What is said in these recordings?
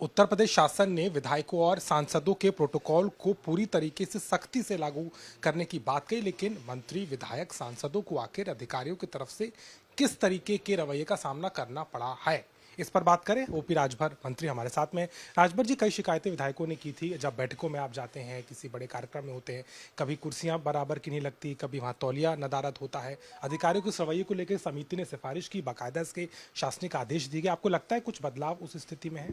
उत्तर प्रदेश शासन ने विधायकों और सांसदों के प्रोटोकॉल को पूरी तरीके से सख्ती से लागू करने की बात कही, लेकिन मंत्री विधायक सांसदों को आखिर अधिकारियों की तरफ से किस तरीके के रवैये का सामना करना पड़ा है, इस पर बात करें। ओपी राजभर मंत्री हमारे साथ में। राजभर जी, कई शिकायतें विधायकों ने की थी। जब बैठकों में आप जाते हैं, किसी बड़े कार्यक्रम में होते हैं, कभी कुर्सियां बराबर की नहीं लगती, कभी वहां तौलिया नदारद होता है। अधिकारियों के इस रवैये को लेकर समिति ने सिफारिश की, बाकायदा इसके शासनिक आदेश दिए गए। आपको लगता है कुछ बदलाव उस स्थिति में है?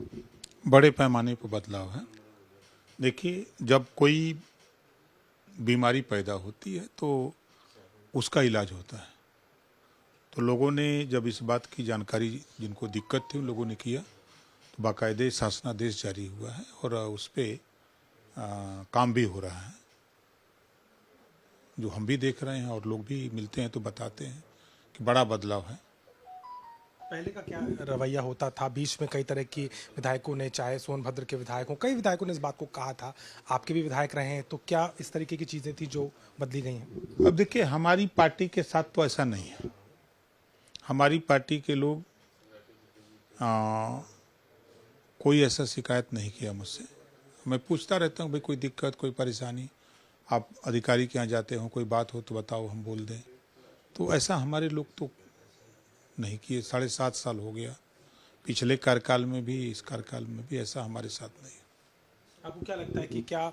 बड़े पैमाने पर बदलाव है। देखिए, जब कोई बीमारी पैदा होती है तो उसका इलाज होता है। तो लोगों ने जब इस बात की जानकारी, जिनको दिक्कत थी उन लोगों ने किया, तो बाकायदे शासनादेश जारी हुआ है और उस पर काम भी हो रहा है, जो हम भी देख रहे हैं और लोग भी मिलते हैं तो बताते हैं कि बड़ा बदलाव है। पहले का क्या रवैया होता था? बीच में कई तरह की विधायकों ने, चाहे सोनभद्र के विधायकों, कई विधायकों ने इस बात को कहा था। आपके भी विधायक रहे हैं, तो क्या इस तरीके की चीजें थी जो बदली गई हैं? अब देखिए, हमारी पार्टी के साथ तो ऐसा नहीं है। हमारी पार्टी के लोग कोई ऐसा शिकायत नहीं किया मुझसे। मैं पूछता रहता हूँ, भाई कोई दिक्कत, कोई परेशानी, आप अधिकारी के यहाँ जाते हो, कोई बात हो तो बताओ, हम बोल दें। तो ऐसा हमारे लोग तो नहीं किए। 7.5 साल हो गया, पिछले कार्यकाल में भी, इस कार्यकाल में भी ऐसा हमारे साथ नहीं। आपको क्या लगता है कि क्या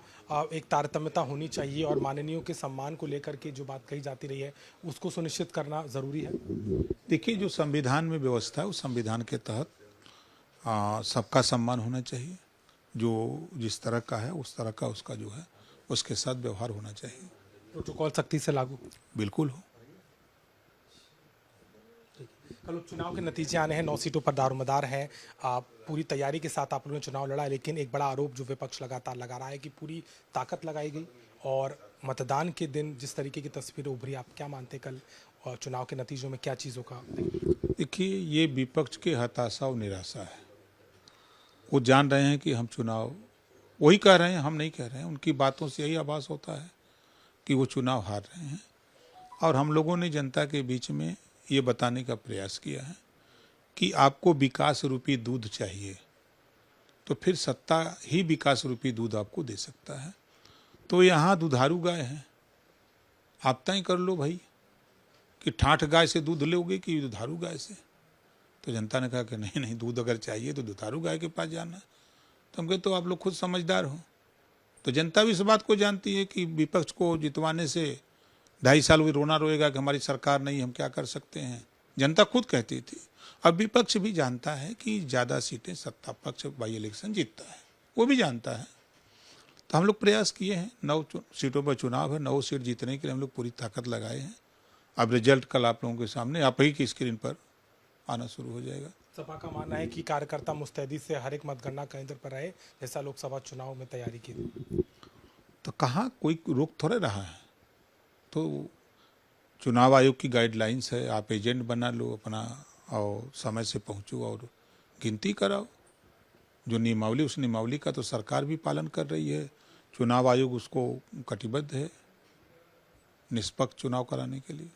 एक तारतम्यता होनी चाहिए और माननीयों के सम्मान को लेकर के जो बात कही जाती रही है उसको सुनिश्चित करना जरूरी है? देखिए, जो संविधान में व्यवस्था है उस संविधान के तहत सबका सम्मान होना चाहिए। जो जिस तरह का है उस तरह का उसका जो है उसके साथ व्यवहार होना चाहिए। प्रोटोकॉल सख्ती से लागू बिल्कुल हो। कल उपचुनाव के नतीजे आने हैं, 9 सीटों पर दारोमदार है। आप पूरी तैयारी के साथ आप लोगों ने चुनाव लड़ा, लेकिन एक बड़ा आरोप जो विपक्ष लगातार लगा रहा है कि पूरी ताकत लगाई गई और मतदान के दिन जिस तरीके की तस्वीरें उभरी, आप क्या मानते कल चुनाव के नतीजों में क्या चीज़ों का? देखिए, ये विपक्ष की हताशा और निराशा है। वो जान रहे हैं कि हम चुनाव, वही कह रहे हैं, हम नहीं कह रहे हैं। उनकी बातों से यही आभास होता है कि वो चुनाव हार रहे हैं। और हम लोगों ने जनता के बीच में ये बताने का प्रयास किया है कि आपको विकास रूपी दूध चाहिए, तो फिर सत्ता ही विकास रूपी दूध आपको दे सकता है। तो यहाँ दुधारू गाय है, आप तय कर लो भाई कि ठाठ गाय से दूध लोगे कि दुधारू गाय से। तो जनता ने कहा कि नहीं नहीं, दूध अगर चाहिए तो दुधारू गाय के पास जाना है। तो हम कहे तो आप लोग खुद समझदार हो। तो जनता भी इस बात को जानती है कि विपक्ष को जितवाने से 2.5 साल भी रोना रोएगा कि हमारी सरकार नहीं, हम क्या कर सकते हैं। जनता खुद कहती थी। अब विपक्ष भी जानता है कि ज़्यादा सीटें सत्ता पक्ष बाई इलेक्शन जीतता है, वो भी जानता है। तो हम लोग प्रयास किए हैं। 9 सीटों पर चुनाव है, 9 सीट जीतने के लिए हम लोग पूरी ताकत लगाए हैं। अब रिजल्ट कल आप लोगों के सामने, आप ही की स्क्रीन पर आना शुरू हो जाएगा। सपा का मानना है कि कार्यकर्ता मुस्तैदी से हर एक मतगणना केंद्र पर रहे, जैसा लोकसभा चुनाव में तैयारी की थी। तो कहाँ कोई रोक थोड़े रहा है। तो चुनाव आयोग की गाइडलाइंस है, आप एजेंट बना लो अपना और समय से पहुंचो और गिनती कराओ। जो नियमावली, उस नियमावली का तो सरकार भी पालन कर रही है। चुनाव आयोग उसको कटिबद्ध है निष्पक्ष चुनाव कराने के लिए।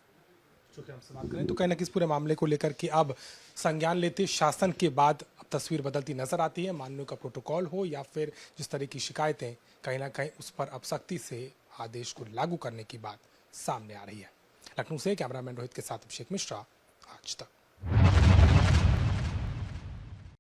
चूंकि हमसे बात करें तो कहीं ना किसी पूरे मामले को लेकर के अब संज्ञान लेते शासन के बाद अब तस्वीर बदलती नजर आती है। माननीय का प्रोटोकॉल हो या फिर जिस तरह की शिकायतें, कहीं ना कहीं उस पर अब सख्ती से आदेश को लागू करने की बात सामने आ रही है। लखनऊ से कैमरामैन रोहित के साथ अभिषेक मिश्रा, आज तक।